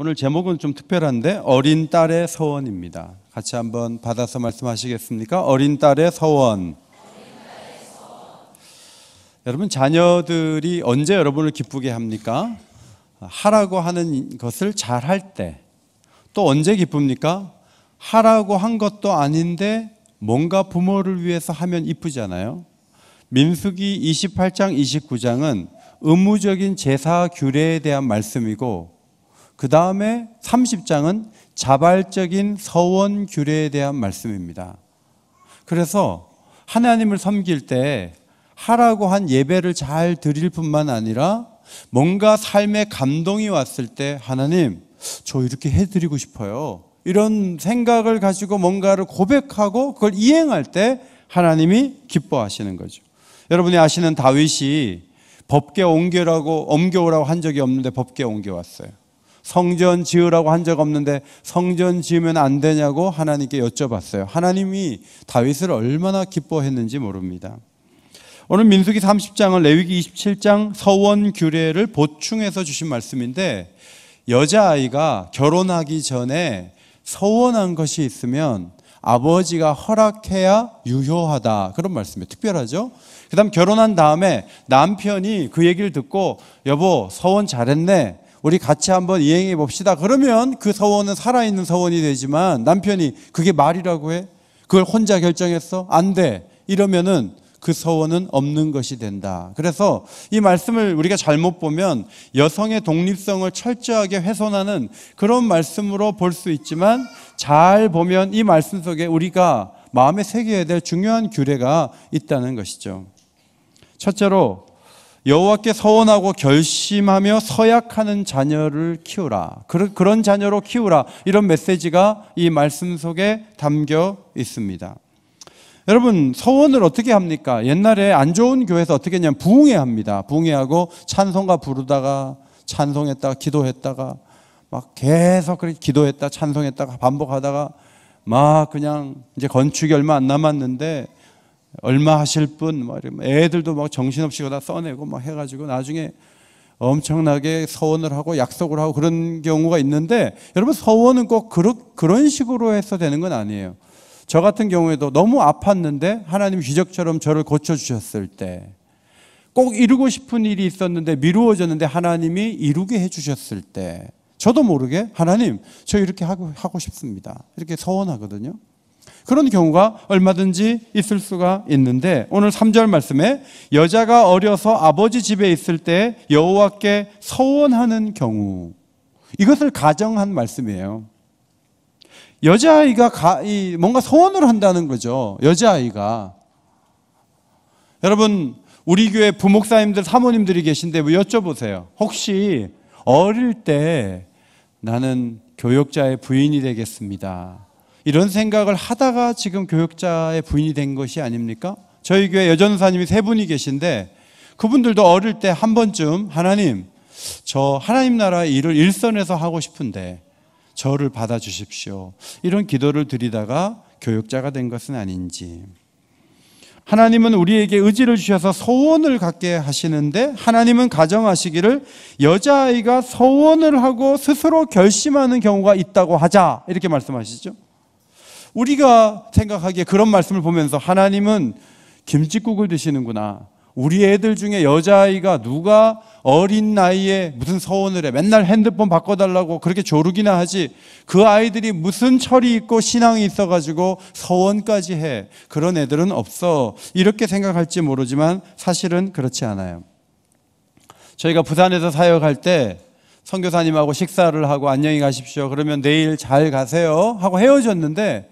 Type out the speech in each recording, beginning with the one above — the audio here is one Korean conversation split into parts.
오늘 제목은 좀 특별한데 어린 딸의 서원입니다. 같이 한번 받아서 말씀하시겠습니까? 어린 딸의 서원. 여러분, 자녀들이 언제 여러분을 기쁘게 합니까? 하라고 하는 것을 잘 할 때. 또 언제 기쁩니까? 하라고 한 것도 아닌데 뭔가 부모를 위해서 하면 이쁘잖아요. 민수기 28장 29장은 의무적인 제사 규례에 대한 말씀이고, 그 다음에 30장은 자발적인 서원 규례에 대한 말씀입니다. 그래서 하나님을 섬길 때 하라고 한 예배를 잘 드릴 뿐만 아니라 뭔가 삶에 감동이 왔을 때 하나님, 저 이렇게 해드리고 싶어요, 이런 생각을 가지고 뭔가를 고백하고 그걸 이행할 때 하나님이 기뻐하시는 거죠. 여러분이 아시는 다윗이 법궤 옮겨오라고 한 적이 없는데 법궤 옮겨왔어요. 성전 지으라고 한 적 없는데 성전 지으면 안 되냐고 하나님께 여쭤봤어요. 하나님이 다윗을 얼마나 기뻐했는지 모릅니다. 오늘 민수기 30장은 레위기 27장 서원 규례를 보충해서 주신 말씀인데, 여자아이가 결혼하기 전에 서원한 것이 있으면 아버지가 허락해야 유효하다, 그런 말씀이에요. 특별하죠. 그 다음 결혼한 다음에 남편이 그 얘기를 듣고 여보 서원 잘했네, 우리 같이 한번 이행해 봅시다, 그러면 그 서원은 살아있는 서원이 되지만 남편이 그게 말이라고 해? 그걸 혼자 결정했어? 안 돼, 이러면은 그 서원은 없는 것이 된다. 그래서 이 말씀을 우리가 잘못 보면 여성의 독립성을 철저하게 훼손하는 그런 말씀으로 볼 수 있지만, 잘 보면 이 말씀 속에 우리가 마음에 새겨야 될 중요한 규례가 있다는 것이죠. 첫째로 여호와께 서원하고 결심하며 서약하는 자녀를 키우라, 그런 자녀로 키우라, 이런 메시지가 이 말씀 속에 담겨 있습니다. 여러분, 서원을 어떻게 합니까? 옛날에 안 좋은 교회에서 어떻게 했냐면 부흥회합니다. 부흥회하고 찬송가 부르다가 찬송했다가 기도했다가 막 계속 그렇게 기도했다 찬송했다가 반복하다가 막 그냥 이제 건축이 얼마 안 남았는데 얼마 하실 분, 애들도 막 정신없이 다 써내고 막 해가지고 나중에 엄청나게 서원을 하고 약속을 하고 그런 경우가 있는데, 여러분, 서원은 꼭 그런 식으로 해서 되는 건 아니에요. 저 같은 경우에도 너무 아팠는데 하나님 기적처럼 저를 고쳐주셨을 때, 꼭 이루고 싶은 일이 있었는데 미루어졌는데 하나님이 이루게 해주셨을 때, 저도 모르게 하나님, 저 이렇게 하고 싶습니다, 이렇게 서원하거든요. 그런 경우가 얼마든지 있을 수가 있는데, 오늘 3절 말씀에 여자가 어려서 아버지 집에 있을 때 여호와께 서원하는 경우, 이것을 가정한 말씀이에요. 여자아이가 뭔가 서원을 한다는 거죠. 여자아이가. 여러분, 우리 교회 부목사님들, 사모님들이 계신데 뭐 여쭤보세요. 혹시 어릴 때 나는 교역자의 부인이 되겠습니다, 이런 생각을 하다가 지금 교역자의 부인이 된 것이 아닙니까? 저희 교회 여전사님이 3분이 계신데 그분들도 어릴 때 한 번쯤 하나님, 저 하나님 나라의 일을 일선에서 하고 싶은데 저를 받아주십시오, 이런 기도를 드리다가 교역자가 된 것은 아닌지. 하나님은 우리에게 의지를 주셔서 서원을 갖게 하시는데, 하나님은 가정하시기를 여자아이가 서원을 하고 스스로 결심하는 경우가 있다고 하자, 이렇게 말씀하시죠. 우리가 생각하기에 그런 말씀을 보면서 하나님은 김칫국을 드시는구나, 우리 애들 중에 여자아이가 누가 어린 나이에 무슨 서원을 해, 맨날 핸드폰 바꿔달라고 그렇게 조르기나 하지, 그 아이들이 무슨 철이 있고 신앙이 있어가지고 서원까지 해, 그런 애들은 없어, 이렇게 생각할지 모르지만 사실은 그렇지 않아요. 저희가 부산에서 사역할 때 선교사님하고 식사를 하고 안녕히 가십시오, 그러면 내일 잘 가세요 하고 헤어졌는데,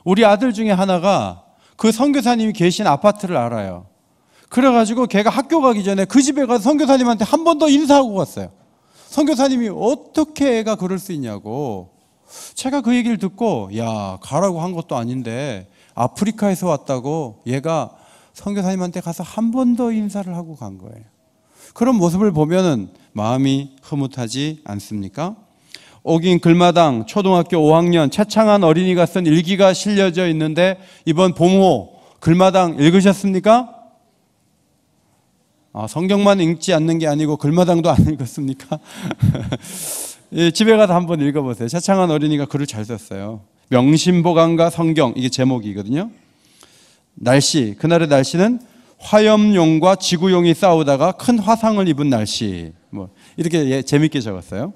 우리 아들 중에 하나가 그 선교사님이 계신 아파트를 알아요. 그래가지고 걔가 학교 가기 전에 그 집에 가서 선교사님한테 한 번 더 인사하고 갔어요. 선교사님이 어떻게 애가 그럴 수 있냐고. 제가 그 얘기를 듣고, 야, 가라고 한 것도 아닌데 아프리카에서 왔다고 얘가 선교사님한테 가서 한 번 더 인사를 하고 간 거예요. 그런 모습을 보면은 마음이 흐뭇하지 않습니까? 옥인 글마당 초등학교 5학년 차창한 어린이가 쓴 일기가 실려져 있는데, 이번 봄호 글마당 읽으셨습니까? 성경만 읽지 않는 게 아니고 글마당도 안 읽었습니까? 집에 가서 한번 읽어보세요. 차창한 어린이가 글을 잘 썼어요. 명심보감과 성경, 이게 제목이거든요. 날씨, 그날의 날씨는 화염용과 지구용이 싸우다가 큰 화상을 입은 날씨, 이렇게 재밌게 적었어요.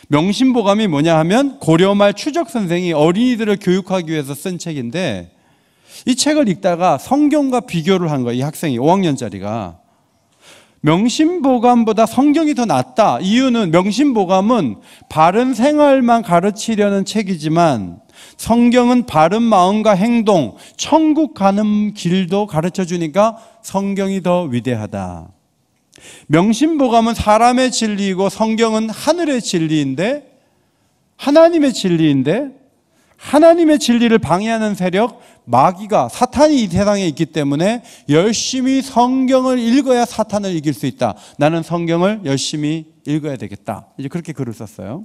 명심보감이 뭐냐 하면 고려말 추적 선생이 어린이들을 교육하기 위해서 쓴 책인데, 이 책을 읽다가 성경과 비교를 한 거예요. 이 학생이 5학년짜리가 명심보감보다 성경이 더 낫다. 이유는 명심보감은 바른 생활만 가르치려는 책이지만 성경은 바른 마음과 행동, 천국 가는 길도 가르쳐 주니까 성경이 더 위대하다. 명심보감은 사람의 진리이고 성경은 하늘의 진리인데, 하나님의 진리인데, 하나님의 진리를 방해하는 세력, 마귀가, 사탄이 이 세상에 있기 때문에 열심히 성경을 읽어야 사탄을 이길 수 있다. 나는 성경을 열심히 읽어야 되겠다. 이제 그렇게 글을 썼어요.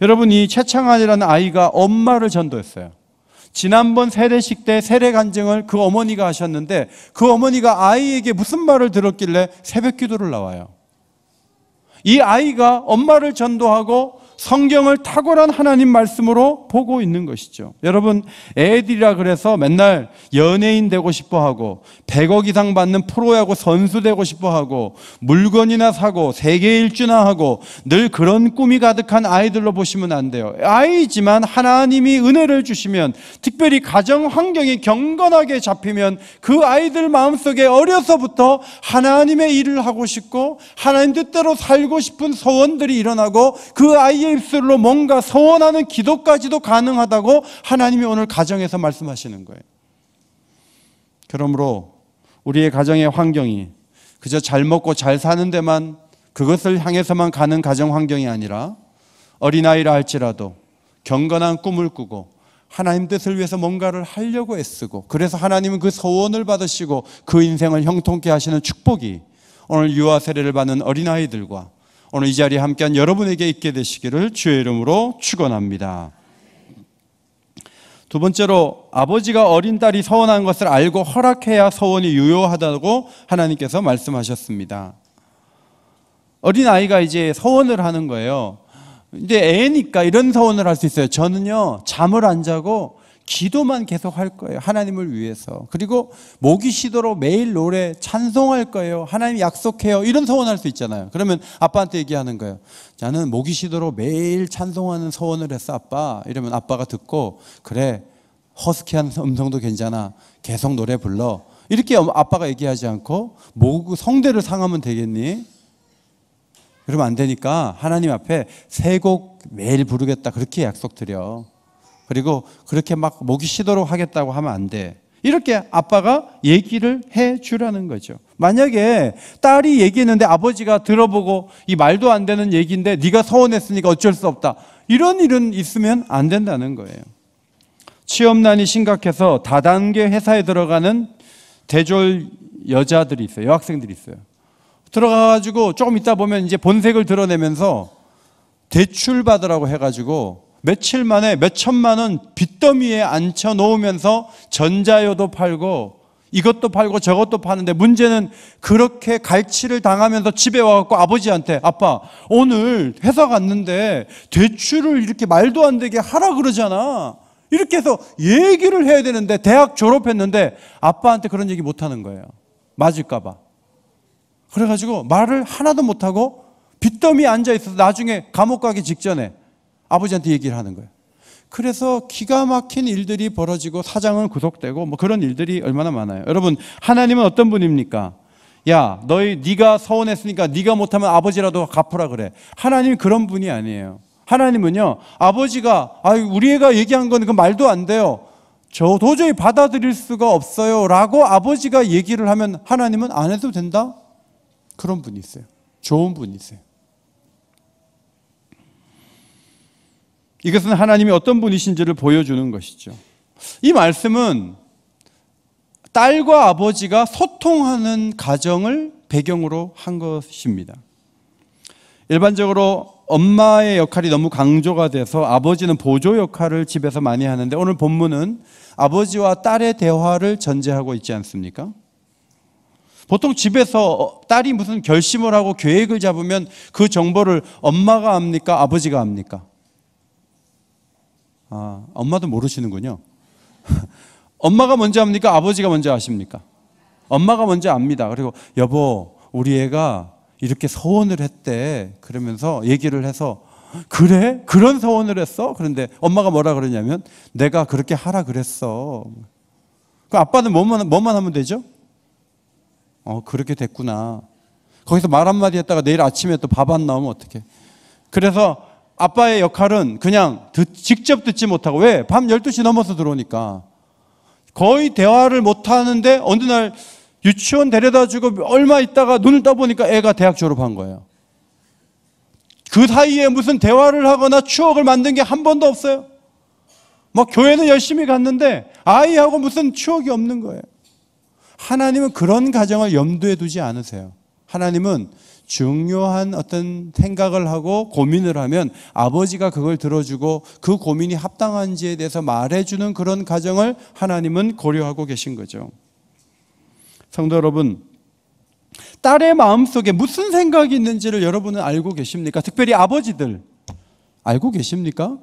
여러분, 이 최창환이라는 아이가 엄마를 전도했어요. 지난번 세례식 때 세례 간증을 그 어머니가 하셨는데, 그 어머니가 아이에게 무슨 말을 들었길래 새벽 기도를 나와요. 이 아이가 엄마를 전도하고 성경을 탁월한 하나님 말씀으로 보고 있는 것이죠. 여러분, 애들이라 그래서 맨날 연예인 되고 싶어 하고 100억 이상 받는 프로야구 선수 되고 싶어 하고 물건이나 사고 세계 일주나 하고 늘 그런 꿈이 가득한 아이들로 보시면 안 돼요. 아이지만 하나님이 은혜를 주시면, 특별히 가정 환경이 경건하게 잡히면 그 아이들 마음속에 어려서부터 하나님의 일을 하고 싶고 하나님 뜻대로 살고 싶은 소원들이 일어나고, 그 아이의 입술로 뭔가 소원하는 기도까지도 가능하다고 하나님이 오늘 가정에서 말씀하시는 거예요. 그러므로 우리의 가정의 환경이 그저 잘 먹고 잘 사는 데만, 그것을 향해서만 가는 가정 환경이 아니라 어린아이라 할지라도 경건한 꿈을 꾸고 하나님 뜻을 위해서 뭔가를 하려고 애쓰고, 그래서 하나님은 그 소원을 받으시고 그 인생을 형통케 하시는 축복이 오늘 유아 세례를 받는 어린아이들과 오늘 이 자리에 함께한 여러분에게 있게 되시기를 주의 이름으로 축원합니다. 두 번째로, 아버지가 어린 딸이 서원한 것을 알고 허락해야 서원이 유효하다고 하나님께서 말씀하셨습니다. 어린아이가 이제 서원을 하는 거예요. 근데 애니까 이런 서원을 할 수 있어요. 저는요, 잠을 안 자고 기도만 계속 할 거예요. 하나님을 위해서. 그리고 목이 쉬도록 매일 노래 찬송할 거예요. 하나님 약속해요. 이런 서원할 수 있잖아요. 그러면 아빠한테 얘기하는 거예요. 나는 목이 쉬도록 매일 찬송하는 서원을 했어, 아빠. 이러면 아빠가 듣고, 그래, 허스키한 음성도 괜찮아. 계속 노래 불러. 이렇게 아빠가 얘기하지 않고, 성대를 상하면 되겠니? 그러면 안 되니까 하나님 앞에 3곡 매일 부르겠다. 그렇게 약속드려. 그리고 그렇게 막 목이 쉬도록 하겠다고 하면 안 돼. 이렇게 아빠가 얘기를 해 주라는 거죠. 만약에 딸이 얘기했는데 아버지가 들어보고 이 말도 안 되는 얘기인데 네가 서원했으니까 어쩔 수 없다, 이런 일은 있으면 안 된다는 거예요. 취업난이 심각해서 다단계 회사에 들어가는 대졸 여자들이 있어요. 여학생들이 있어요. 들어가가지고 조금 있다 보면 이제 본색을 드러내면서 대출 받으라고 해가지고 며칠 만에 몇 천만 원 빚더미에 앉혀 놓으면서 전자요도 팔고 이것도 팔고 저것도 파는데, 문제는 그렇게 갈취를 당하면서 집에 와갖고 아버지한테, 아빠 오늘 회사 갔는데 대출을 이렇게 말도 안 되게 하라 그러잖아, 이렇게 해서 얘기를 해야 되는데 대학 졸업했는데 아빠한테 그런 얘기 못하는 거예요. 맞을까 봐. 그래가지고 말을 하나도 못하고 빚더미에 앉아있어서 나중에 감옥 가기 직전에 아버지한테 얘기를 하는 거예요. 그래서 기가 막힌 일들이 벌어지고 사장은 구속되고 그런 일들이 얼마나 많아요. 여러분, 하나님은 어떤 분입니까? 야, 네가 서운했으니까 네가 못하면 아버지라도 갚으라 그래. 하나님이 그런 분이 아니에요. 하나님은요, 아버지가 우리 애가 얘기한 건 그 말도 안 돼요, 저 도저히 받아들일 수가 없어요 라고 아버지가 얘기를 하면 하나님은 안 해도 된다? 그런 분이 있어요. 좋은 분이 있어요. 이것은 하나님이 어떤 분이신지를 보여주는 것이죠. 이 말씀은 딸과 아버지가 소통하는 가정을 배경으로 한 것입니다. 일반적으로 엄마의 역할이 너무 강조가 돼서 아버지는 보조 역할을 집에서 많이 하는데, 오늘 본문은 아버지와 딸의 대화를 전제하고 있지 않습니까? 보통 집에서 딸이 무슨 결심을 하고 계획을 잡으면 그 정보를 엄마가 압니까? 아버지가 압니까? 엄마도 모르시는군요. 엄마가 먼저 합니까? 아버지가 먼저 아십니까? 엄마가 먼저 압니다. 그리고 여보, 우리 애가 이렇게 소원을 했대. 그러면서 얘기를 해서 그래? 그런 소원을 했어? 그런데 엄마가 뭐라 그러냐면 내가 그렇게 하라 그랬어. 그 아빠는 뭐만 하면 되죠? 그렇게 됐구나. 거기서 말 한마디 했다가 내일 아침에 또 밥 안 나오면 어떡해. 그래서 아빠의 역할은 그냥 직접 듣지 못하고, 왜? 밤 12시 넘어서 들어오니까 거의 대화를 못하는데 어느 날 유치원 데려다 주고 얼마 있다가 눈을 떠보니까 애가 대학 졸업한 거예요. 그 사이에 무슨 대화를 하거나 추억을 만든 게 한 번도 없어요. 교회는 열심히 갔는데 아이하고 무슨 추억이 없는 거예요. 하나님은 그런 가정을 염두에 두지 않으세요. 하나님은 중요한 어떤 생각을 하고 고민을 하면 아버지가 그걸 들어주고 그 고민이 합당한지에 대해서 말해주는 그런 가정을 하나님은 고려하고 계신 거죠. 성도 여러분, 딸의 마음속에 무슨 생각이 있는지를 여러분은 알고 계십니까? 특별히 아버지들 알고 계십니까?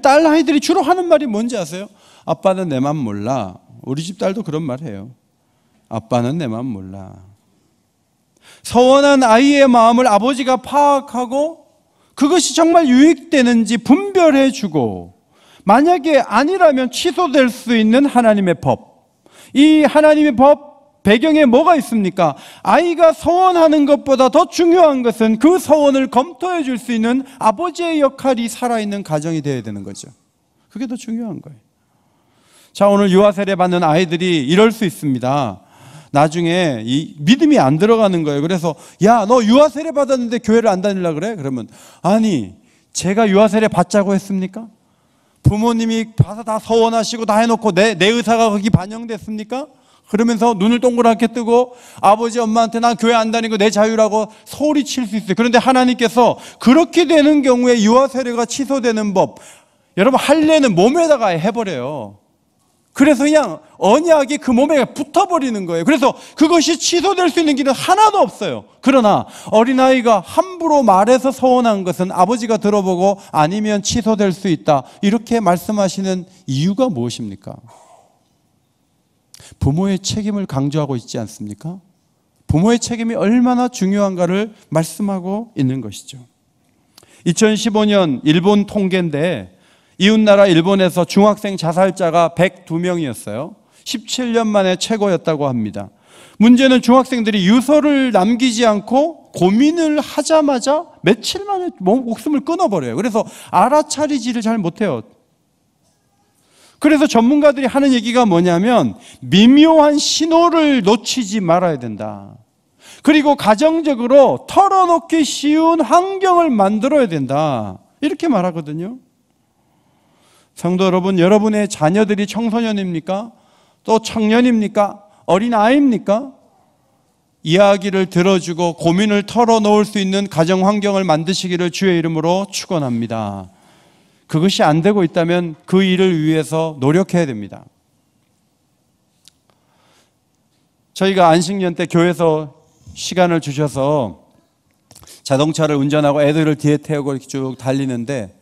딸 아이들이 주로 하는 말이 뭔지 아세요? 아빠는 내 맘 몰라. 우리 집 딸도 그런 말 해요. 아빠는 내 맘 몰라. 서원한 아이의 마음을 아버지가 파악하고 그것이 정말 유익되는지 분별해주고, 만약에 아니라면 취소될 수 있는 하나님의 법. 이 하나님의 법 배경에 뭐가 있습니까? 아이가 서원하는 것보다 더 중요한 것은 그 서원을 검토해 줄 수 있는 아버지의 역할이 살아있는 가정이 되어야 되는 거죠. 그게 더 중요한 거예요. 자, 오늘 유아세례 받는 아이들이 이럴 수 있습니다. 나중에 이 믿음이 안 들어가는 거예요. 그래서 야, 너 유아세례 받았는데 교회를 안 다니려고 그래? 그러면 아니, 제가 유아세례 받자고 했습니까? 부모님이 봐서 다 서원하시고 다 해놓고 내 의사가 거기 반영됐습니까? 그러면서 눈을 동그랗게 뜨고 아버지 엄마한테 난 교회 안 다니고 내 자유라고 소리칠 수 있어요. 그런데 하나님께서 그렇게 되는 경우에 유아세례가 취소되는 법, 여러분 할례는 몸에다가 해버려요. 그래서 그냥 언약이 그 몸에 붙어버리는 거예요. 그래서 그것이 취소될 수 있는 길은 하나도 없어요. 그러나 어린아이가 함부로 말해서 서원한 것은 아버지가 들어보고 아니면 취소될 수 있다, 이렇게 말씀하시는 이유가 무엇입니까? 부모의 책임을 강조하고 있지 않습니까? 부모의 책임이 얼마나 중요한가를 말씀하고 있는 것이죠. 2015년 일본 통계인데 이웃나라 일본에서 중학생 자살자가 102명이었어요. 17년 만에 최고였다고 합니다. 문제는 중학생들이 유서를 남기지 않고 고민을 하자마자 며칠 만에 목숨을 끊어버려요. 그래서 알아차리지를 잘 못해요. 그래서 전문가들이 하는 얘기가 뭐냐면 미묘한 신호를 놓치지 말아야 된다. 그리고 가정적으로 털어놓기 쉬운 환경을 만들어야 된다, 이렇게 말하거든요. 성도 여러분, 여러분의 자녀들이 청소년입니까? 또 청년입니까? 어린아이입니까? 이야기를 들어주고 고민을 털어놓을 수 있는 가정 환경을 만드시기를 주의 이름으로 축원합니다. 그것이 안 되고 있다면 그 일을 위해서 노력해야 됩니다. 저희가 안식년 때 교회에서 시간을 주셔서 자동차를 운전하고 애들을 뒤에 태우고 이렇게 쭉 달리는데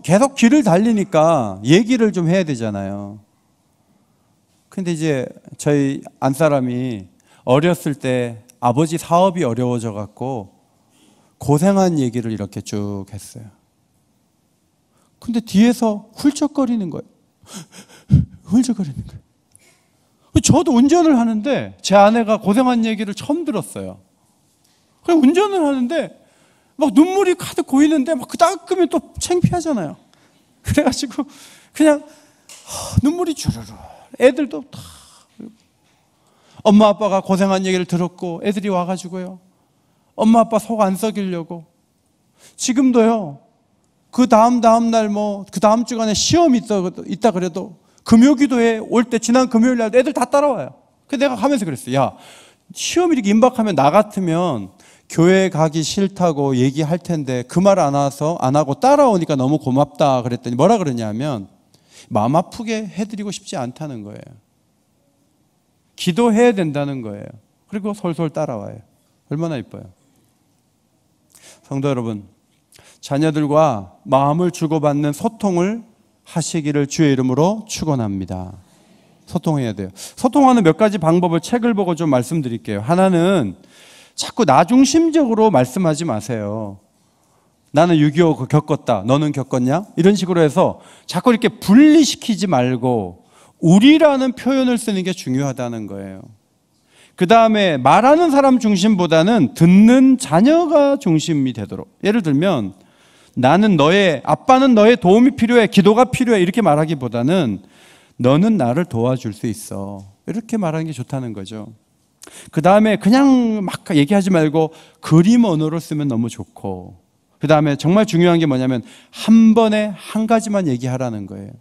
계속 길을 달리니까 얘기를 좀 해야 되잖아요. 근데 이제 저희 안사람이 어렸을 때 아버지 사업이 어려워져 갖고 고생한 얘기를 이렇게 쭉 했어요. 근데 뒤에서 훌쩍거리는 거예요. 훌쩍거리는 거예요. 저도 운전을 하는데 제 아내가 고생한 얘기를 처음 들었어요. 그냥 운전을 하는데 막 눈물이 가득 고이는데 막 그따끔이 또 창피하잖아요. 그래가지고 그냥 눈물이 주르르. 애들도 다 엄마 아빠가 고생한 얘기를 들었고 애들이 와가지고요, 엄마 아빠 속 안 썩이려고 지금도요, 그 다음 날 그 다음 주간에 시험이 있다 그래도 금요기도에 올 때 지난 금요일 날 애들 다 따라와요. 그래서 내가 가면서 그랬어요. 야, 시험이 이렇게 임박하면 나 같으면 교회 가기 싫다고 얘기할 텐데 그 말 안 하고 따라오니까 너무 고맙다 그랬더니 뭐라 그러냐면, 마음 아프게 해드리고 싶지 않다는 거예요. 기도해야 된다는 거예요. 그리고 솔솔 따라와요. 얼마나 이뻐요. 성도 여러분, 자녀들과 마음을 주고받는 소통을 하시기를 주의 이름으로 축원합니다. 소통해야 돼요. 소통하는 몇 가지 방법을 책을 보고 좀 말씀드릴게요. 하나는 자꾸 나 중심적으로 말씀하지 마세요. 나는 6.25 겪었다. 너는 겪었냐? 이런 식으로 해서 자꾸 이렇게 분리시키지 말고 우리라는 표현을 쓰는 게 중요하다는 거예요. 그 다음에 말하는 사람 중심보다는 듣는 자녀가 중심이 되도록. 예를 들면 아빠는 너의 도움이 필요해, 기도가 필요해 이렇게 말하기보다는 너는 나를 도와줄 수 있어 이렇게 말하는 게 좋다는 거죠. 그 다음에 그냥 막 얘기하지 말고 그림 언어를 쓰면 너무 좋고, 그 다음에 정말 중요한 게 뭐냐면 한 번에 한 가지만 얘기하라는 거예요.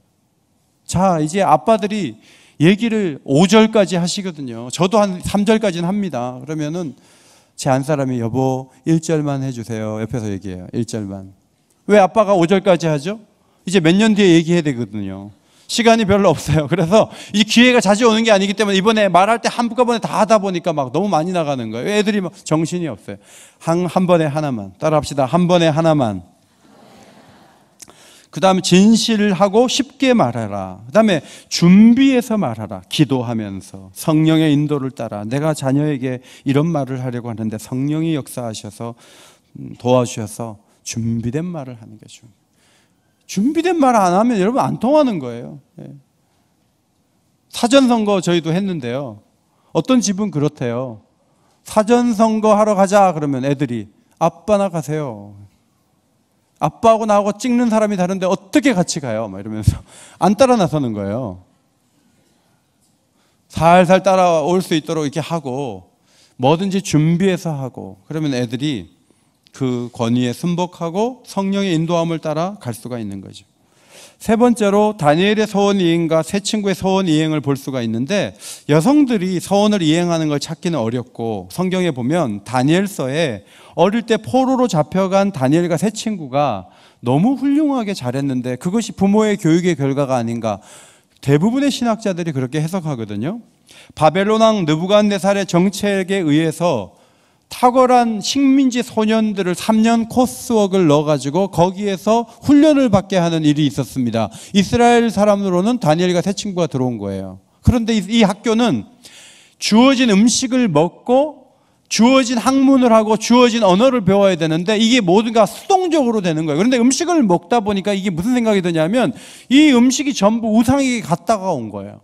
자, 이제 아빠들이 얘기를 5절까지 하시거든요. 저도 한 3절까지는 합니다. 그러면은 제 안사람이 여보 1절만 해주세요. 옆에서 얘기해요. 1절만. 왜 아빠가 5절까지 하죠? 이제 몇 년 뒤에 얘기해야 되거든요. 시간이 별로 없어요. 그래서 이 기회가 자주 오는 게 아니기 때문에 이번에 말할 때 한꺼번에 다 하다 보니까 막 너무 많이 나가는 거예요. 애들이 막 정신이 없어요. 한 번에 하나만. 따라합시다. 한 번에 하나만. 그 다음에 진실을 하고 쉽게 말하라. 그 다음에 준비해서 말하라. 기도하면서 성령의 인도를 따라 내가 자녀에게 이런 말을 하려고 하는데 성령이 역사하셔서 도와주셔서 준비된 말을 하는 게 중요해요. 준비된 말 안 하면 여러분 안 통하는 거예요. 사전선거 저희도 했는데요. 어떤 집은 그렇대요. 사전선거 하러 가자 그러면 애들이 아빠나 가세요. 아빠하고 나하고 찍는 사람이 다른데 어떻게 같이 가요? 막 이러면서 안 따라 나서는 거예요. 살살 따라올 수 있도록 이렇게 하고 뭐든지 준비해서 하고 그러면 애들이 그 권위에 순복하고 성령의 인도함을 따라 갈 수가 있는 거죠. 세 번째로 다니엘의 서원 이행과 세 친구의 서원 이행을 볼 수가 있는데 여성들이 서원을 이행하는 걸 찾기는 어렵고 성경에 보면 다니엘서에 어릴 때 포로로 잡혀간 다니엘과 세 친구가 너무 훌륭하게 잘했는데 그것이 부모의 교육의 결과가 아닌가 대부분의 신학자들이 그렇게 해석하거든요. 바벨론 왕 느부갓네살의 정책에 의해서 탁월한 식민지 소년들을 3년 코스웍을 넣어가지고 거기에서 훈련을 받게 하는 일이 있었습니다. 이스라엘 사람으로는 다니엘과 세 친구가 들어온 거예요. 그런데 이 학교는 주어진 음식을 먹고 주어진 학문을 하고 주어진 언어를 배워야 되는데 이게 모두가 수동적으로 되는 거예요. 그런데 음식을 먹다 보니까 이게 무슨 생각이 드냐면 이 음식이 전부 우상에게 갔다가 온 거예요.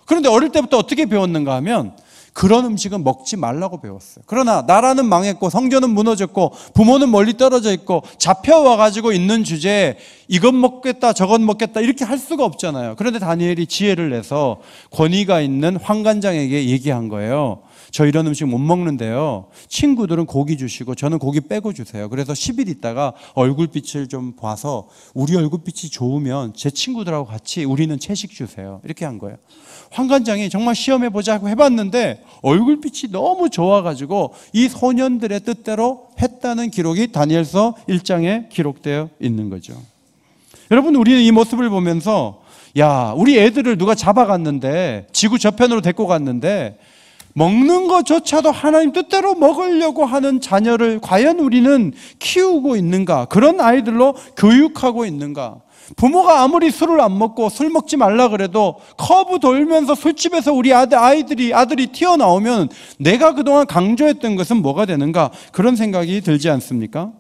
그런데 어릴 때부터 어떻게 배웠는가 하면 그런 음식은 먹지 말라고 배웠어요. 그러나 나라는 망했고 성전은 무너졌고 부모는 멀리 떨어져 있고 잡혀와가지고 있는 주제에 이건 먹겠다 저건 먹겠다 이렇게 할 수가 없잖아요. 그런데 다니엘이 지혜를 내서 권위가 있는 환관장에게 얘기한 거예요. 저 이런 음식 못 먹는데요. 친구들은 고기 주시고 저는 고기 빼고 주세요. 그래서 10일 있다가 얼굴빛을 좀 봐서 우리 얼굴빛이 좋으면 제 친구들하고 같이 우리는 채식 주세요. 이렇게 한 거예요. 환관장이 정말 시험해보자고 해봤는데 얼굴빛이 너무 좋아가지고 이 소년들의 뜻대로 했다는 기록이 다니엘서 1장에 기록되어 있는 거죠. 여러분 우리는 이 모습을 보면서 야 우리 애들을 누가 잡아갔는데 지구 저편으로 데리고 갔는데 먹는 것조차도 하나님 뜻대로 먹으려고 하는 자녀를 과연 우리는 키우고 있는가? 그런 아이들로 교육하고 있는가? 부모가 아무리 술을 안 먹고 술 먹지 말라 그래도 커브 돌면서 술집에서 우리 아들이 튀어나오면 내가 그동안 강조했던 것은 뭐가 되는가? 그런 생각이 들지 않습니까?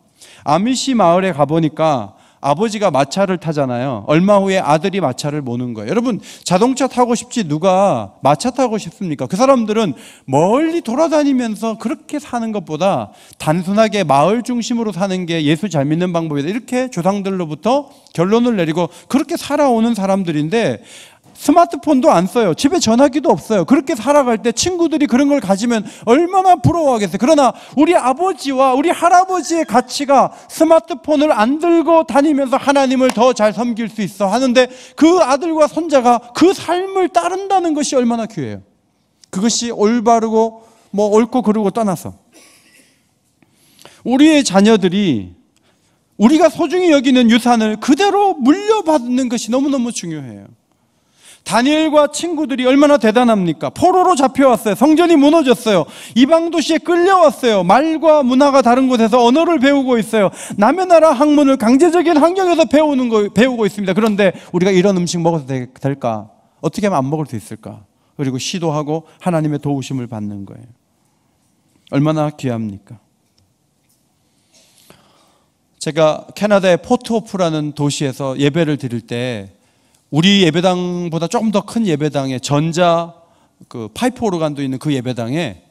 아미시 마을에 가보니까 아버지가 마차를 타잖아요. 얼마 후에 아들이 마차를 모는 거예요. 여러분 자동차 타고 싶지 누가 마차 타고 싶습니까? 그 사람들은 멀리 돌아다니면서 그렇게 사는 것보다 단순하게 마을 중심으로 사는 게 예수 잘 믿는 방법이다. 이렇게 조상들로부터 결론을 내리고 그렇게 살아오는 사람들인데 스마트폰도 안 써요. 집에 전화기도 없어요. 그렇게 살아갈 때 친구들이 그런 걸 가지면 얼마나 부러워하겠어요. 그러나 우리 아버지와 우리 할아버지의 가치가 스마트폰을 안 들고 다니면서 하나님을 더 잘 섬길 수 있어 하는데 그 아들과 손자가 그 삶을 따른다는 것이 얼마나 귀해요. 그것이 올바르고 옳고 그르고 떠나서 우리의 자녀들이 우리가 소중히 여기는 유산을 그대로 물려받는 것이 너무너무 중요해요. 다니엘과 친구들이 얼마나 대단합니까? 포로로 잡혀왔어요. 성전이 무너졌어요. 이방 도시에 끌려왔어요. 말과 문화가 다른 곳에서 언어를 배우고 있어요. 남의 나라 학문을 강제적인 환경에서 배우고 있습니다. 그런데 우리가 이런 음식 먹어도 될까? 어떻게 하면 안 먹을 수 있을까? 그리고 시도하고 하나님의 도우심을 받는 거예요. 얼마나 귀합니까? 제가 캐나다의 포트호프라는 도시에서 예배를 드릴 때 우리 예배당보다 조금 더 큰 예배당에 전자 파이프 오르간도 있는 그 예배당에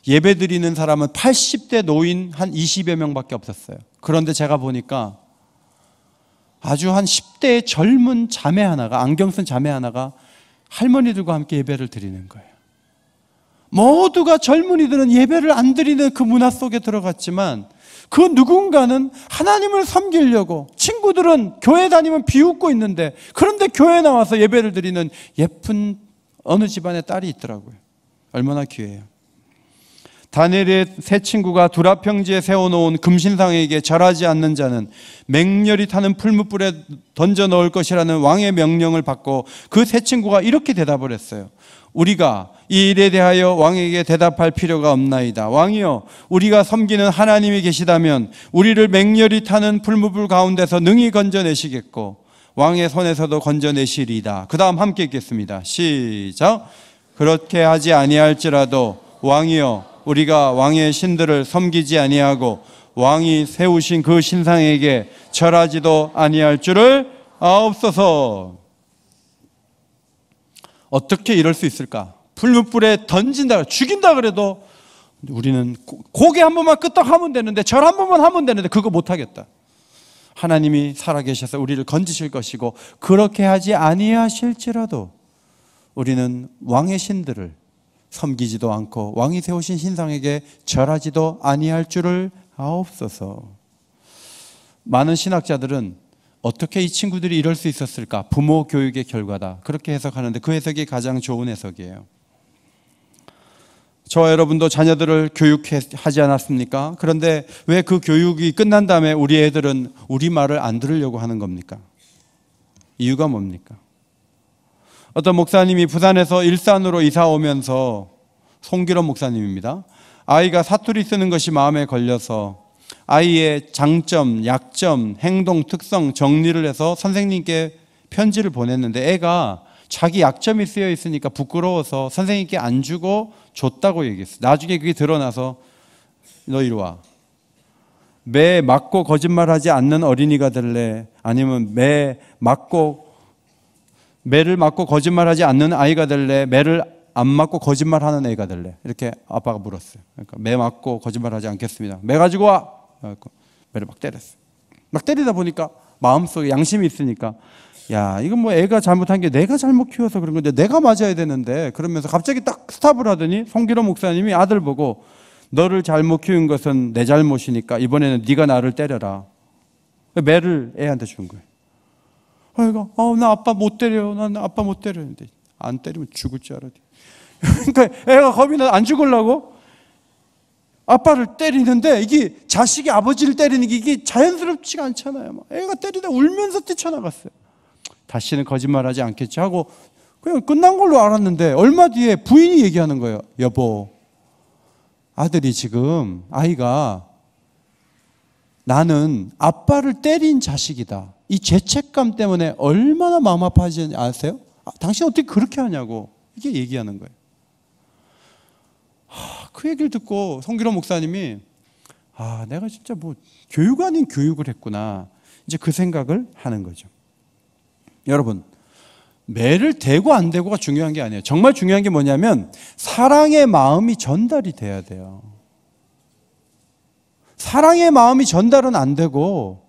예배 드리는 사람은 80대 노인 한 20여 명밖에 없었어요. 그런데 제가 보니까 아주 한 10대의 젊은 자매 하나가, 안경 쓴 자매 하나가 할머니들과 함께 예배를 드리는 거예요. 모두가, 젊은이들은 예배를 안 드리는 그 문화 속에 들어갔지만 그 누군가는 하나님을 섬기려고, 친구들은 교회 다니면 비웃고 있는데 그런데 교회에 나와서 예배를 드리는 예쁜 어느 집안의 딸이 있더라고요. 얼마나 귀해요. 다니엘의 세 친구가 두라 평지에 세워놓은 금신상에게 절하지 않는 자는 맹렬히 타는 풀무불에 던져 넣을 것이라는 왕의 명령을 받고 그 세 친구가 이렇게 대답을 했어요. 우리가 이 일에 대하여 왕에게 대답할 필요가 없나이다. 왕이여, 우리가 섬기는 하나님이 계시다면 우리를 맹렬히 타는 풀무불 가운데서 능히 건져내시겠고 왕의 손에서도 건져내시리이다. 그 다음 함께 읽겠습니다. 시작. 그렇게 하지 아니할지라도 왕이여, 우리가 왕의 신들을 섬기지 아니하고 왕이 세우신 그 신상에게 절하지도 아니할 줄을 아옵소서. 어떻게 이럴 수 있을까? 풀무불에 던진다, 죽인다 그래도 우리는 고개 한 번만 끄떡하면 되는데, 절 한 번만 하면 되는데 그거 못하겠다. 하나님이 살아계셔서 우리를 건지실 것이고 그렇게 하지 아니하실지라도 우리는 왕의 신들을 섬기지도 않고 왕이 세우신 신상에게 절하지도 아니할 줄을 아옵소서. 많은 신학자들은 어떻게 이 친구들이 이럴 수 있었을까? 부모 교육의 결과다, 그렇게 해석하는데 그 해석이 가장 좋은 해석이에요. 저와 여러분도 자녀들을 교육하지 않았습니까? 그런데 왜 그 교육이 끝난 다음에 우리 애들은 우리 말을 안 들으려고 하는 겁니까? 이유가 뭡니까? 어떤 목사님이 부산에서 일산으로 이사 오면서, 송기론 목사님입니다. 아이가 사투리 쓰는 것이 마음에 걸려서 아이의 장점, 약점, 행동, 특성 정리를 해서 선생님께 편지를 보냈는데 애가 자기 약점이 쓰여 있으니까 부끄러워서 선생님께 안 주고 줬다고 얘기했어요. 나중에 그게 드러나서 너 이리 와. 매 맞고 거짓말하지 않는 어린이가 될래? 아니면 매를 맞고 거짓말하지 않는 아이가 될래? 매를 안 맞고 거짓말하는 애가 될래? 이렇게 아빠가 물었어요. 그러니까 매 맞고 거짓말하지 않겠습니다. 매 가지고 와. 매를 막 때렸어요. 막 때리다 보니까 마음속에 양심이 있으니까, 야, 이건 뭐 애가 잘못한 게 내가 잘못 키워서 그런 건데 내가 맞아야 되는데, 그러면서 갑자기 딱 스탑을 하더니 송기론 목사님이 아들 보고 너를 잘못 키운 것은 내 잘못이니까 이번에는 네가 나를 때려라. 매를 애한테 준 거예요. 애가 나 아빠 못 때려요. 난 아빠 못 때리는데 안 때리면 죽을 줄 알았지. 그러니까 애가 겁이 나 안 죽으려고 아빠를 때리는데, 이게 자식이 아버지를 때리는 게 이게 자연스럽지가 않잖아요. 애가 때리다 울면서 뛰쳐나갔어요. 다시는 거짓말하지 않겠지 하고 그냥 끝난 걸로 알았는데 얼마 뒤에 부인이 얘기하는 거예요. 여보, 아들이 지금, 아이가 나는 아빠를 때린 자식이다, 이 죄책감 때문에 얼마나 마음 아파하지 아세요? 당신 어떻게 그렇게 하냐고 이게 얘기하는 거예요. 그 얘기를 듣고 송기론 목사님이 내가 진짜 뭐 교육 아닌 교육을 했구나, 이제 그 생각을 하는 거죠. 여러분, 매를 대고 안 대고가 중요한 게 아니에요. 정말 중요한 게 뭐냐면 사랑의 마음이 전달이 돼야 돼요. 사랑의 마음이 전달은 안 되고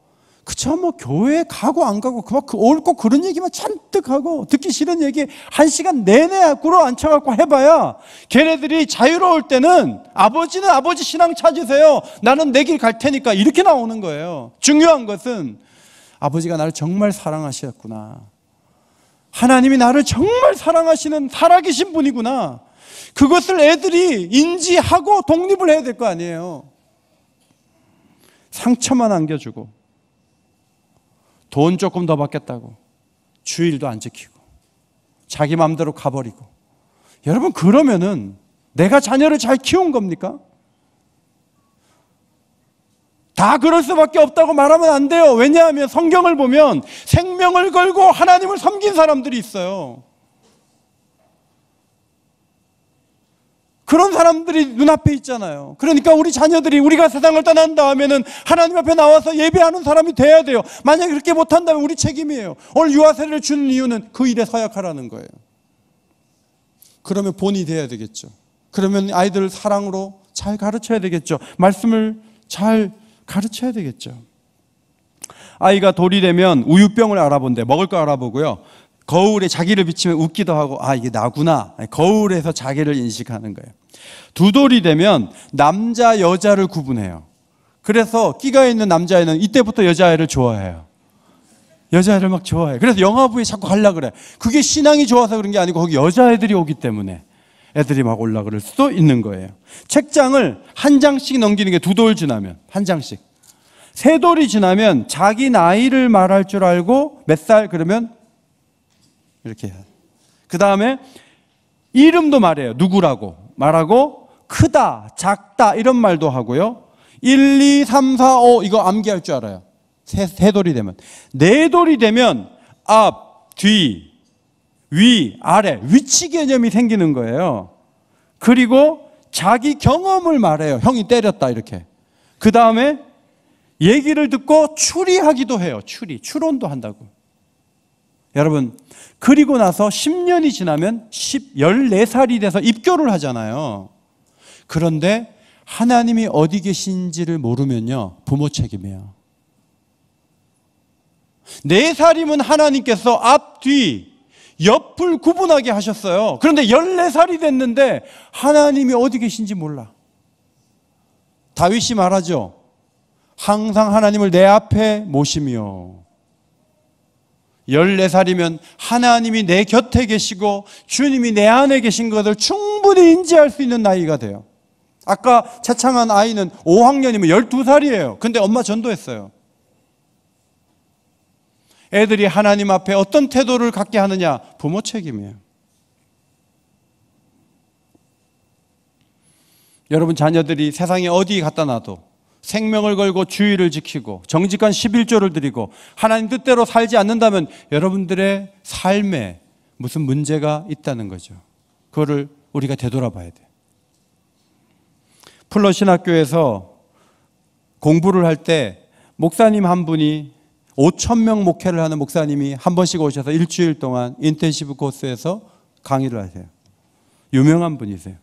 그쵸, 뭐 교회 가고 안 가고 옳고 그런 얘기만 잔뜩 하고 듣기 싫은 얘기 1시간 내내 꿇어 앉혀갖고 해봐야, 걔네들이 자유로울 때는 아버지는 아버지 신앙 찾으세요, 나는 내 길 갈 테니까, 이렇게 나오는 거예요. 중요한 것은 아버지가 나를 정말 사랑하셨구나, 하나님이 나를 정말 사랑하시는 살아계신 분이구나, 그것을 애들이 인지하고 독립을 해야 될 거 아니에요. 상처만 안겨주고 돈 조금 더 받겠다고 주일도 안 지키고 자기 마음대로 가버리고. 여러분, 그러면은 내가 자녀를 잘 키운 겁니까? 다 그럴 수밖에 없다고 말하면 안 돼요. 왜냐하면 성경을 보면 생명을 걸고 하나님을 섬긴 사람들이 있어요. 그런 사람들이 눈앞에 있잖아요. 그러니까 우리 자녀들이 우리가 세상을 떠난 다음에는 하나님 앞에 나와서 예배하는 사람이 돼야 돼요. 만약에 그렇게 못한다면 우리 책임이에요. 오늘 유아 세례를 주는 이유는 그 일에 서약하라는 거예요. 그러면 본이 돼야 되겠죠. 그러면 아이들을 사랑으로 잘 가르쳐야 되겠죠. 말씀을 잘 가르쳐야 되겠죠. 아이가 돌이 되면 우유병을 알아본대. 먹을 거 알아보고요. 거울에 자기를 비치면 웃기도 하고, 아, 이게 나구나. 거울에서 자기를 인식하는 거예요. 두 돌이 되면 남자, 여자를 구분해요. 그래서 끼가 있는 남자애는 이때부터 여자애를 좋아해요. 여자애를 막 좋아해요. 그래서 영화부에 자꾸 가려고 그래. 그게 신앙이 좋아서 그런 게 아니고 거기 여자애들이 오기 때문에 애들이 막 올라 그럴 수도 있는 거예요. 책장을 한 장씩 넘기는 게 두 돌 지나면 한 장씩. 세 돌이 지나면 자기 나이를 말할 줄 알고 몇 살 그러면 이렇게 해요. 그 다음에 이름도 말해요. 누구라고 말하고, 크다, 작다 이런 말도 하고요. 1, 2, 3, 4, 5 이거 암기할 줄 알아요. 세 돌이 되면. 네 돌이 되면 앞, 뒤, 위, 아래 위치 개념이 생기는 거예요. 그리고 자기 경험을 말해요. 형이 때렸다 이렇게. 그 다음에 얘기를 듣고 추리하기도 해요. 추론도 한다고. 여러분, 그리고 나서 10년이 지나면 14살이 돼서 입교를 하잖아요. 그런데 하나님이 어디 계신지를 모르면요, 부모 책임이에요. 4살이면 하나님께서 앞, 뒤, 옆을 구분하게 하셨어요. 그런데 14살이 됐는데 하나님이 어디 계신지 몰라. 다윗이 말하죠. 항상 하나님을 내 앞에 모시며. 14살이면 하나님이 내 곁에 계시고 주님이 내 안에 계신 것을 충분히 인지할 수 있는 나이가 돼요. 아까 차창한 아이는 5학년이면 12살이에요. 근데 엄마 전도했어요. 애들이 하나님 앞에 어떤 태도를 갖게 하느냐, 부모 책임이에요. 여러분, 자녀들이 세상에 어디 갖다 놔도 생명을 걸고 주의를 지키고 정직한 11조를 드리고 하나님 뜻대로 살지 않는다면 여러분들의 삶에 무슨 문제가 있다는 거죠. 그거를 우리가 되돌아봐야 돼요. 풀러 신학교에서 공부를 할 때 목사님 한 분이 5,000명 목회를 하는 목사님이 한 번씩 오셔서 일주일 동안 인텐시브 코스에서 강의를 하세요. 유명한 분이세요.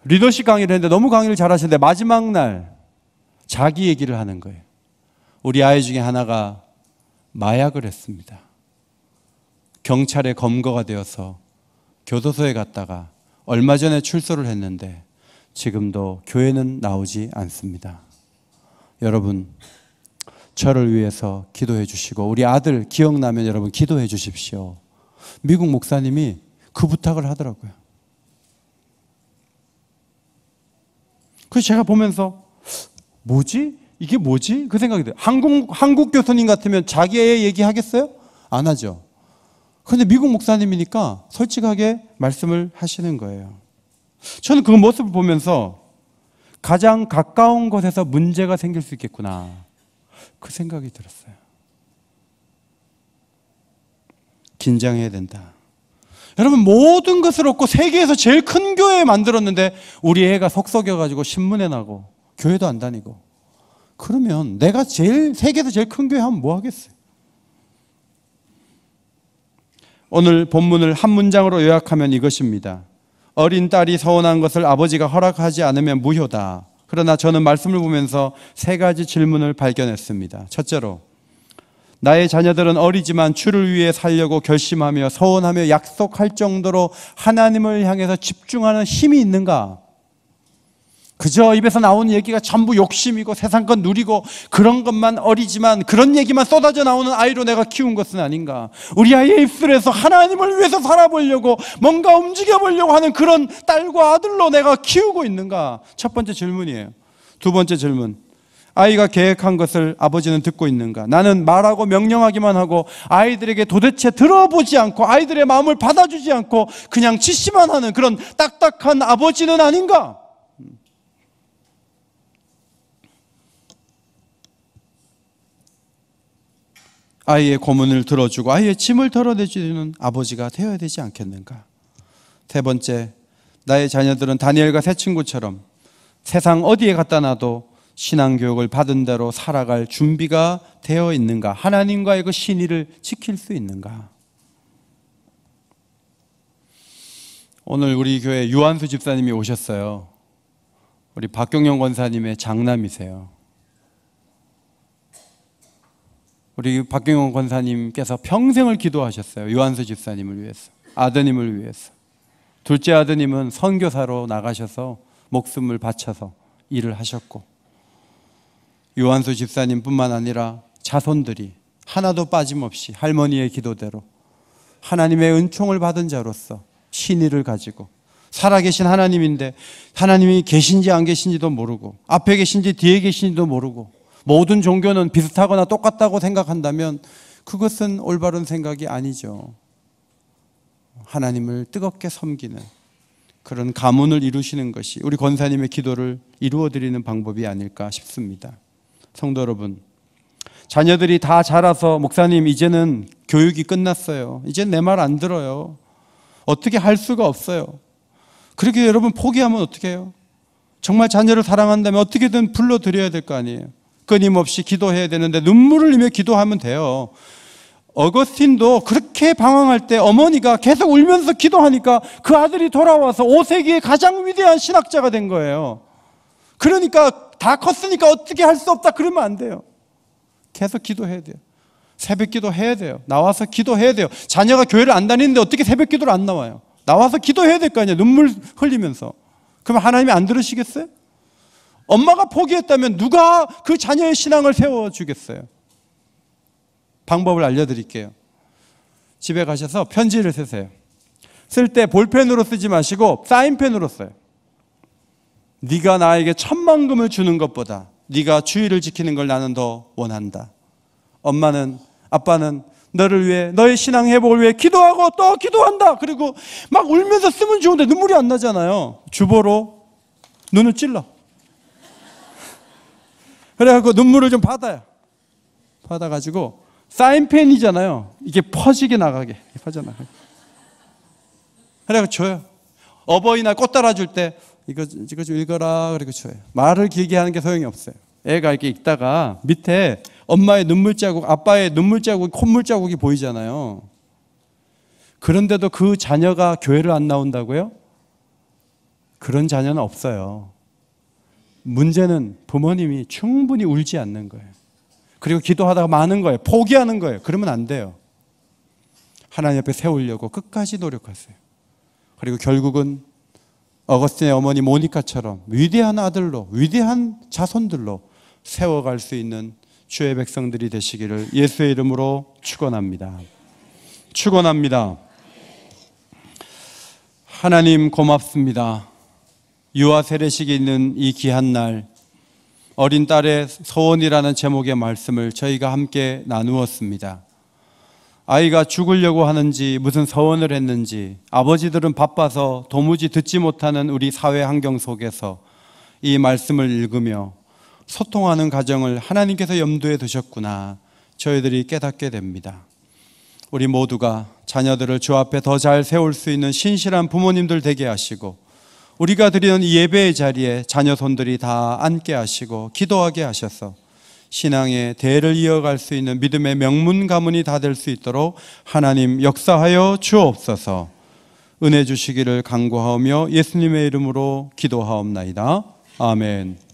리더십 강의를 했는데 너무 강의를 잘하시는데 마지막 날 자기 얘기를 하는 거예요. 우리 아이 중에 하나가 마약을 했습니다. 경찰에 검거가 되어서 교도소에 갔다가 얼마 전에 출소를 했는데 지금도 교회는 나오지 않습니다. 여러분, 저를 위해서 기도해 주시고 우리 아들 기억나면 여러분 기도해 주십시오. 미국 목사님이 그 부탁을 하더라고요. 그래서 제가 보면서 뭐지? 이게 뭐지? 그 생각이 들어요. 한국 교수님 같으면 자기 애 얘기하겠어요? 안 하죠. 그런데 미국 목사님이니까 솔직하게 말씀을 하시는 거예요. 저는 그 모습을 보면서 가장 가까운 곳에서 문제가 생길 수 있겠구나, 그 생각이 들었어요. 긴장해야 된다. 여러분, 모든 것을 얻고 세계에서 제일 큰 교회 만들었는데 우리 애가 속 썩여가지고 신문에 나고 교회도 안 다니고, 그러면 내가 세계에서 제일 큰 교회 하면 뭐 하겠어요? 오늘 본문을 한 문장으로 요약하면 이것입니다. 어린 딸이 서운한 것을 아버지가 허락하지 않으면 무효다. 그러나 저는 말씀을 보면서 세 가지 질문을 발견했습니다. 첫째로, 나의 자녀들은 어리지만 주를 위해 살려고 결심하며 서원하며 약속할 정도로 하나님을 향해서 집중하는 힘이 있는가? 그저 입에서 나오는 얘기가 전부 욕심이고 세상껏 누리고 그런 것만 어리지만 그런 얘기만 쏟아져 나오는 아이로 내가 키운 것은 아닌가? 우리 아이의 입술에서 하나님을 위해서 살아보려고 뭔가 움직여보려고 하는 그런 딸과 아들로 내가 키우고 있는가? 첫 번째 질문이에요. 두 번째 질문, 아이가 계획한 것을 아버지는 듣고 있는가? 나는 말하고 명령하기만 하고 아이들에게 도대체 들어보지 않고 아이들의 마음을 받아주지 않고 그냥 지시만 하는 그런 딱딱한 아버지는 아닌가? 아이의 고문을 들어주고 아이의 짐을 덜어내주는 아버지가 되어야 되지 않겠는가? 세 번째, 나의 자녀들은 다니엘과 새 친구처럼 세상 어디에 갖다 놔도 신앙교육을 받은 대로 살아갈 준비가 되어 있는가? 하나님과의 그 신의를 지킬 수 있는가? 오늘 우리 교회 유한수 집사님이 오셨어요. 우리 박경영 권사님의 장남이세요. 우리 박경영 권사님께서 평생을 기도하셨어요. 유한수 집사님을 위해서, 아드님을 위해서. 둘째 아드님은 선교사로 나가셔서 목숨을 바쳐서 일을 하셨고, 유한수 집사님뿐만 아니라 자손들이 하나도 빠짐없이 할머니의 기도대로 하나님의 은총을 받은 자로서 신의를 가지고, 살아계신 하나님인데 하나님이 계신지 안 계신지도 모르고 앞에 계신지 뒤에 계신지도 모르고 모든 종교는 비슷하거나 똑같다고 생각한다면 그것은 올바른 생각이 아니죠. 하나님을 뜨겁게 섬기는 그런 가문을 이루시는 것이 우리 권사님의 기도를 이루어드리는 방법이 아닐까 싶습니다. 성도 여러분, 자녀들이 다 자라서 목사님 이제는 교육이 끝났어요, 이제 내 말 안 들어요, 어떻게 할 수가 없어요. 그렇게 여러분 포기하면 어떻게 해요? 정말 자녀를 사랑한다면 어떻게든 불러드려야 될 거 아니에요. 끊임없이 기도해야 되는데 눈물을 흘리며 기도하면 돼요. 어거스틴도 그렇게 방황할 때 어머니가 계속 울면서 기도하니까 그 아들이 돌아와서 5세기의 가장 위대한 신학자가 된 거예요. 그러니까 다 컸으니까 어떻게 할 수 없다 그러면 안 돼요. 계속 기도해야 돼요. 새벽 기도해야 돼요. 나와서 기도해야 돼요. 자녀가 교회를 안 다니는데 어떻게 새벽 기도를 안 나와요? 나와서 기도해야 될 거 아니에요. 눈물 흘리면서. 그럼 하나님이 안 들으시겠어요? 엄마가 포기했다면 누가 그 자녀의 신앙을 세워주겠어요? 방법을 알려드릴게요. 집에 가셔서 편지를 쓰세요. 쓸 때 볼펜으로 쓰지 마시고 사인펜으로 써요. 네가 나에게 10,000,000금을 주는 것보다 네가 주의를 지키는 걸 나는 더 원한다. 엄마는, 아빠는 너를 위해, 너의 신앙 회복을 위해 기도하고 또 기도한다. 그리고 막 울면서 쓰면 좋은데 눈물이 안 나잖아요. 주보로 눈을 찔러. 그래갖고 눈물을 좀 받아요. 받아가지고 사인펜이잖아요. 이게 퍼지게 나가게. 퍼져나가게. 그래갖고 줘요. 어버이날 꽃 달아줄 때 이거 좀 읽어라. 그리고 줘요. 말을 길게 하는 게 소용이 없어요. 애가 이렇게 읽다가 밑에 엄마의 눈물 자국, 아빠의 눈물 자국, 콧물 자국이 보이잖아요. 그런데도 그 자녀가 교회를 안 나온다고요? 그런 자녀는 없어요. 문제는 부모님이 충분히 울지 않는 거예요. 그리고 기도하다가 마는 거예요. 포기하는 거예요. 그러면 안 돼요. 하나님 앞에 세우려고 끝까지 노력하세요. 그리고 결국은 어거스틴의 어머니 모니카처럼 위대한 아들로, 위대한 자손들로 세워갈 수 있는 주의 백성들이 되시기를 예수의 이름으로 축원합니다. 축원합니다. 하나님 고맙습니다. 유아 세례식이 있는 이 귀한 날, 어린 딸의 소원이라는 제목의 말씀을 저희가 함께 나누었습니다. 아이가 죽으려고 하는지 무슨 서원을 했는지 아버지들은 바빠서 도무지 듣지 못하는 우리 사회 환경 속에서 이 말씀을 읽으며 소통하는 가정을 하나님께서 염두에 두셨구나, 저희들이 깨닫게 됩니다. 우리 모두가 자녀들을 주 앞에 더 잘 세울 수 있는 신실한 부모님들 되게 하시고, 우리가 드리는 이 예배의 자리에 자녀 손들이 다 앉게 하시고 기도하게 하셔서 신앙의 대를 이어갈 수 있는 믿음의 명문 가문이 다 될 수 있도록 하나님 역사하여 주옵소서. 은혜 주시기를 간구하오며 예수님의 이름으로 기도하옵나이다. 아멘.